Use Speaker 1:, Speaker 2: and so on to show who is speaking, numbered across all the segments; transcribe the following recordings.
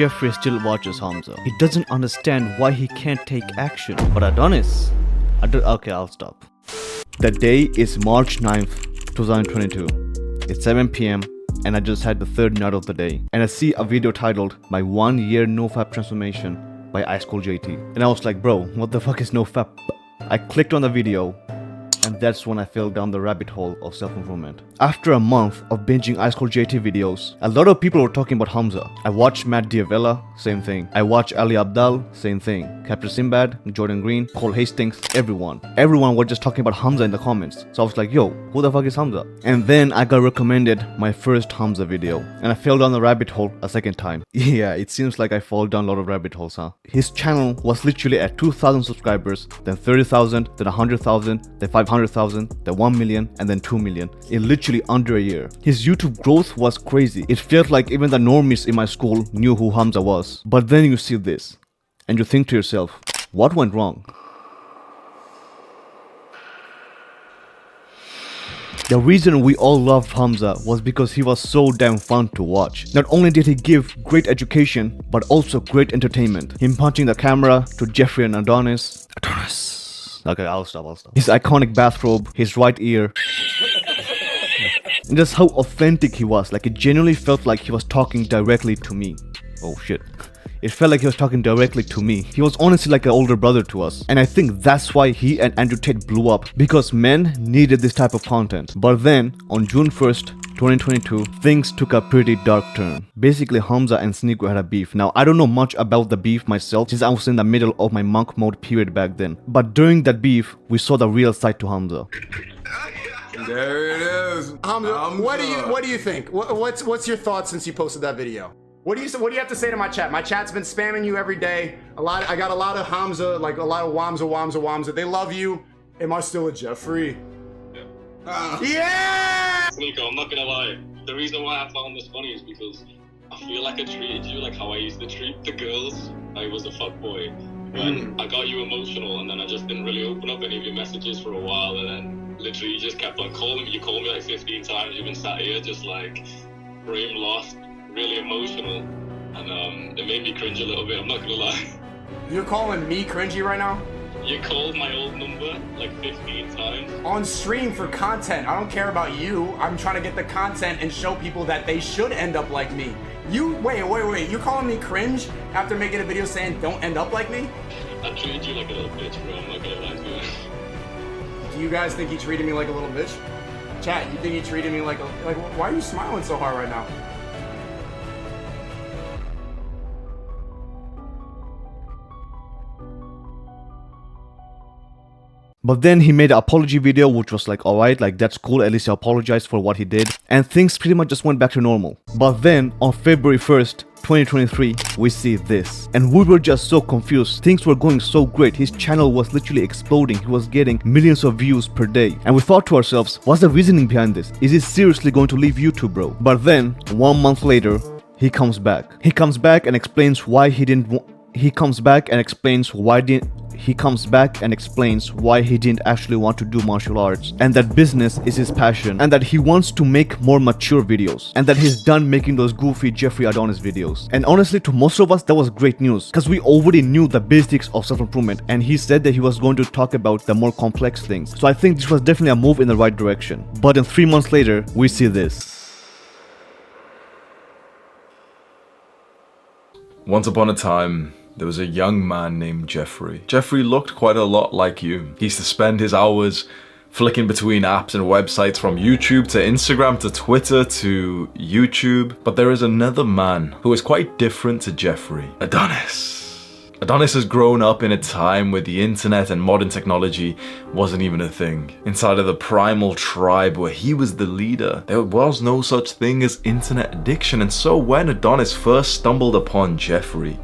Speaker 1: Jeffrey still watches Hamza. He doesn't understand why he can't take action. But Adonis... Okay, I'll stop. The day is March 9th, 2022. It's 7 p.m. and I just had the third nut of the day. And I see a video titled, My 1 Year NoFap Transformation by Ice Cold JT. And I was like, bro, what the fuck is NoFap? I clicked on the video, and that's when I fell down the rabbit hole of self-improvement. After a month of binging Ice Cold JT videos, a lot of people were talking about Hamza. I watched Matt Diavella, same thing. I watched Ali Abdal, same thing. Captain Sinbad, Jordan Green, Cole Hastings, everyone. Everyone was just talking about Hamza in the comments. So I was like, yo, who the fuck is Hamza? And then I got recommended my first Hamza video, and I fell down the rabbit hole a second time. Yeah, it seems like I fall down a lot of rabbit holes, huh? His channel was literally at 2,000 subscribers, then 30,000, then 100,000, then 500,000, then 1 million, and then 2 million in literally under a year. His YouTube growth was crazy. It felt like even the normies in my school knew who Hamza was. But then you see this, and you think to yourself, what went wrong? The reason we all loved Hamza was because he was so damn fun to watch. Not only did he give great education, but also great entertainment. Him punching the camera to Jeffrey and Adonis. Okay, I'll stop. His iconic bathrobe, his right ear. And just how authentic he was. Like, it genuinely felt like he was talking directly to me. Oh shit. It felt like he was talking directly to me. He was honestly like an older brother to us. And I think that's why he and Andrew Tate blew up. Because men needed this type of content. But then, on June 1st, 2022, things took a pretty dark turn. Basically, Hamza and Sneako had a beef. Now, I don't know much about the beef myself, since I was in the middle of my monk mode period back then. But during that beef, we saw the real side to Hamza.
Speaker 2: There it is.
Speaker 3: Hamza. What do you think? What's your thoughts since you posted that video? What do you have to say to my chat? My chat's been spamming you every day. I got a lot of Hamza, like a lot of Wamza. They love you. Am I still a Jeffrey? Yeah!
Speaker 4: Sneako, I'm not gonna lie. The reason why I found this funny is because I feel like I treated you like how I used to treat the girls. I was a fuckboy. When I got you emotional, and then I just didn't really open up any of your messages for a while, and then literally you just kept on calling me. You called me like 15 times. You've been sat here just like brain lost, really emotional, and it made me cringe a little bit. I'm not gonna lie.
Speaker 3: You're calling me cringy right now?
Speaker 4: You called my old number like 15 times.
Speaker 3: On stream for content. I don't care about you. I'm trying to get the content and show people that they should end up like me. Wait. You're calling me cringe after making a video saying don't end up like me?
Speaker 4: I treated you like a little bitch, bro. I'm not gonna lie to you.
Speaker 3: Do you guys think he treated me like a little bitch? Chat, you think he treated me like why are you smiling so hard right now?
Speaker 1: But then he made an apology video, which was like, alright, like that's cool, at least he apologized for what he did. And things pretty much just went back to normal. But then, on February 1st, 2023, we see this. And we were just so confused. Things were going so great. His channel was literally exploding. He was getting millions of views per day. And we thought to ourselves, what's the reasoning behind this? Is he seriously going to leave YouTube, bro? But then, 1 month later, he comes back. He comes back and explains why he didn't actually want to do martial arts, and that business is his passion, and that he wants to make more mature videos, and that he's done making those goofy Jeffrey Adonis videos. And honestly, to most of us, that was great news, because we already knew the basics of self-improvement, and he said that he was going to talk about the more complex things. So I think this was definitely a move in the right direction. But then 3 months later, we see this.
Speaker 2: Once upon a time, there was a young man named Jeffrey. Jeffrey looked quite a lot like you. He used to spend his hours flicking between apps and websites, from YouTube to Instagram to Twitter to YouTube. But there is another man who is quite different to Jeffrey. Adonis. Adonis has grown up in a time where the internet and modern technology wasn't even a thing. Inside of the primal tribe where he was the leader, there was no such thing as internet addiction. And so when Adonis first stumbled upon Jeffrey,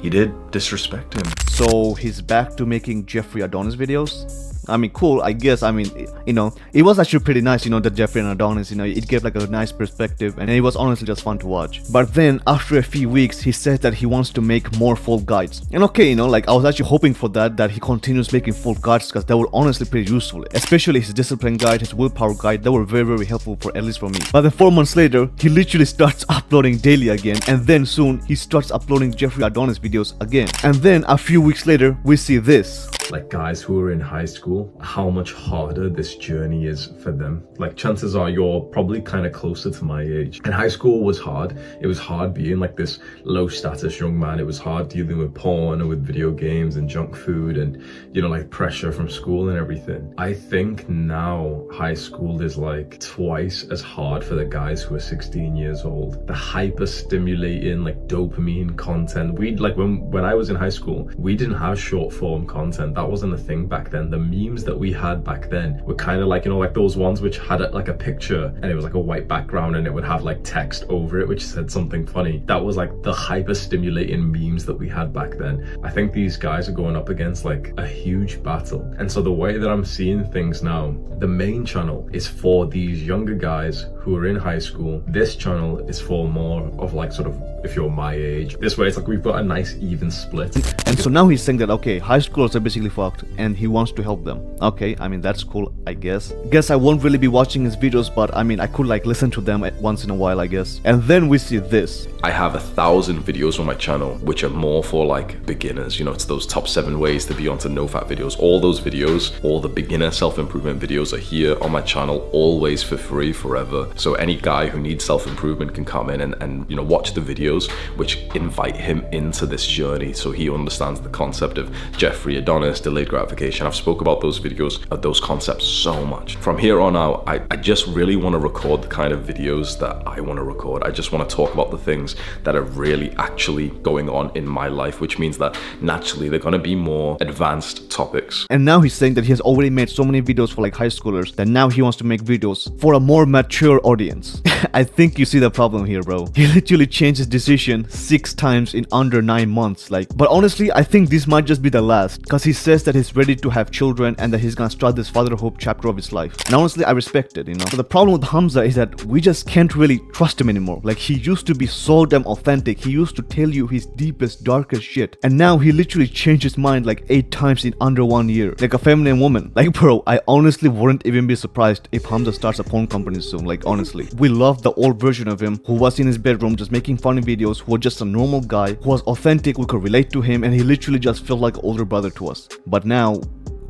Speaker 2: he did disrespect him.
Speaker 1: So he's back to making Jeffrey Adonis videos? I mean, cool, I guess. I mean, it was actually pretty nice, the Jeffrey and Adonis, it gave like a nice perspective, and it was honestly just fun to watch. But then after a few weeks, he said that he wants to make more full guides. And okay, like I was actually hoping for that he continues making full guides, because that were honestly pretty useful, especially his discipline guide, his willpower guide. That were very, very helpful, for at least for me. But then 4 months later, he literally starts uploading daily again, and then soon he starts uploading Jeffrey Adonis videos again. And then a few weeks later, we see this.
Speaker 2: Like guys who are in high school, how much harder this journey is for them. Like chances are you're probably kind of closer to my age. And high school was hard. It was hard being like this low status young man. It was hard dealing with porn and with video games and junk food and, like pressure from school and everything. I think now high school is like twice as hard for the guys who are 16 years old. The hyper stimulating like dopamine content. When I was in high school, we didn't have short form content. That wasn't a thing back then. The memes that we had back then were kind of like, like those ones which had like a picture and it was like a white background and it would have like text over it which said something funny. That was like the hyper stimulating memes that we had back then. I think these guys are going up against like a huge battle. And so the way that I'm seeing things now, the main channel is for these younger guys who are in high school. This channel is for more of like sort of if you're my age. This way it's like we've got a nice even split.
Speaker 1: And so now he's saying that, okay, high schoolers are basically fucked and he wants to help them. Okay, I mean, that's cool, I guess. Guess I won't really be watching his videos, but I mean, I could like listen to them once in a while, I guess. And then we see this.
Speaker 2: I have 1,000 videos on my channel which are more for like beginners. It's those top 7 ways to be onto no fat videos. All those videos, all the beginner self-improvement videos are here on my channel, always for free forever. So any guy who needs self-improvement can come in and watch the videos which invite him into this journey, so he understands the concept of Jeffrey, Adonis, delayed gratification. I've spoke about those videos, those concepts so much. From here on out, I just really want to record the kind of videos that I want to record. I just want to talk about the things that are really actually going on in my life, which means that naturally they're going to be more advanced topics.
Speaker 1: And now he's saying that he has already made so many videos for like high schoolers that now he wants to make videos for a more mature audience. I think you see the problem here, bro. He literally changed his decision 6 times in under 9 months. But honestly, I think this might just be the last, because he says that he's ready to have children and that he's gonna start this fatherhood chapter of his life. And honestly, I respect it, So the problem with Hamza is that we just can't really trust him anymore. Like, he used to be so damn authentic. He used to tell you his deepest, darkest shit. And now he literally changed his mind like 8 times in under 1 year. Like a feminine woman. Like, bro, I honestly wouldn't even be surprised if Hamza starts a porn company soon. Like, honestly. We love the old version of him who was in his bedroom just making funny videos, who was just a normal guy, who was authentic, we could relate to him, and he literally just felt like an older brother to us. But now,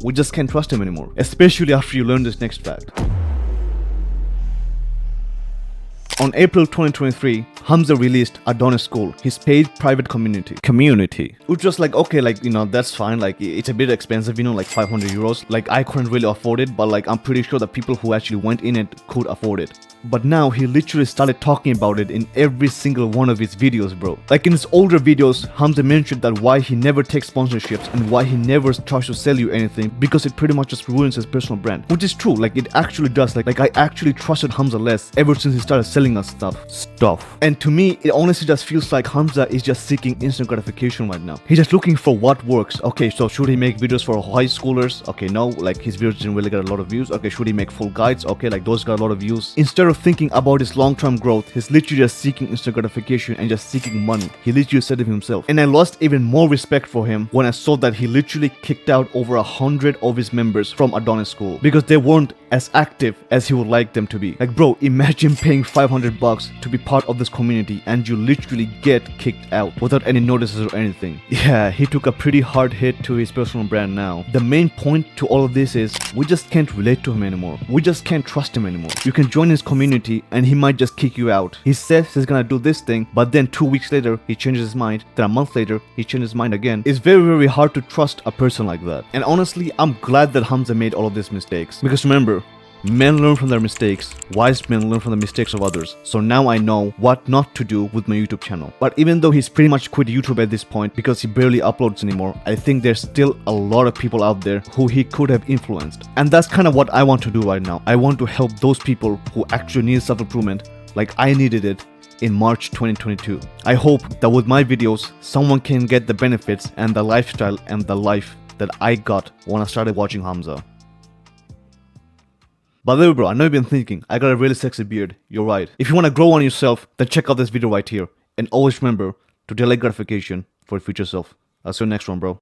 Speaker 1: we just can't trust him anymore. Especially after you learn this next fact. On April 2023, Hamza released Adonis School, his paid private community. Which was like, okay, like, that's fine. Like, it's a bit expensive, like 500 euros. Like, I couldn't really afford it, but like, I'm pretty sure the people who actually went in it could afford it. But now he literally started talking about it in every single one of his videos, bro. Like in his older videos, Hamza mentioned that why he never takes sponsorships and why he never tries to sell you anything, because it pretty much just ruins his personal brand. Which is true, like it actually does. Like I actually trusted Hamza less ever since he started selling us stuff. And to me, it honestly just feels like Hamza is just seeking instant gratification right now. He's just looking for what works. Okay, so should he make videos for high schoolers? Okay, no, like his videos didn't really get a lot of views. Okay, should he make full guides? Okay, like those got a lot of views. Instead of thinking about his long-term growth, he's literally just seeking instant gratification and just seeking money. He literally said it himself. And I lost even more respect for him when I saw that he literally kicked out over 100 of his members from Adonis School because they weren't as active as he would like them to be. Like, bro, imagine paying $500 to be part of this community and you literally get kicked out without any notices or anything. Yeah, he took a pretty hard hit to his personal brand now. The main point to all of this is we just can't relate to him anymore. We just can't trust him anymore. You can join his community and he might just kick you out. He says he's gonna do this thing, but then 2 weeks later he changes his mind. Then a month later he changes his mind again. It's very, very hard to trust a person like that. And honestly, I'm glad that Hamza made all of these mistakes, because remember, men learn from their mistakes, wise men learn from the mistakes of others. So now I know what not to do with my YouTube channel. But even though he's pretty much quit YouTube at this point because he barely uploads anymore, I think there's still a lot of people out there who he could have influenced. And that's kind of what I want to do right now. I want to help those people who actually need self-improvement like I needed it in March 2022. I hope that with my videos, someone can get the benefits and the lifestyle and the life that I got when I started watching Hamza. By the way, bro, I know you've been thinking, I got a really sexy beard. You're right. If you want to grow on yourself, then check out this video right here. And always remember to delay gratification for your future self. I'll see you next one, bro.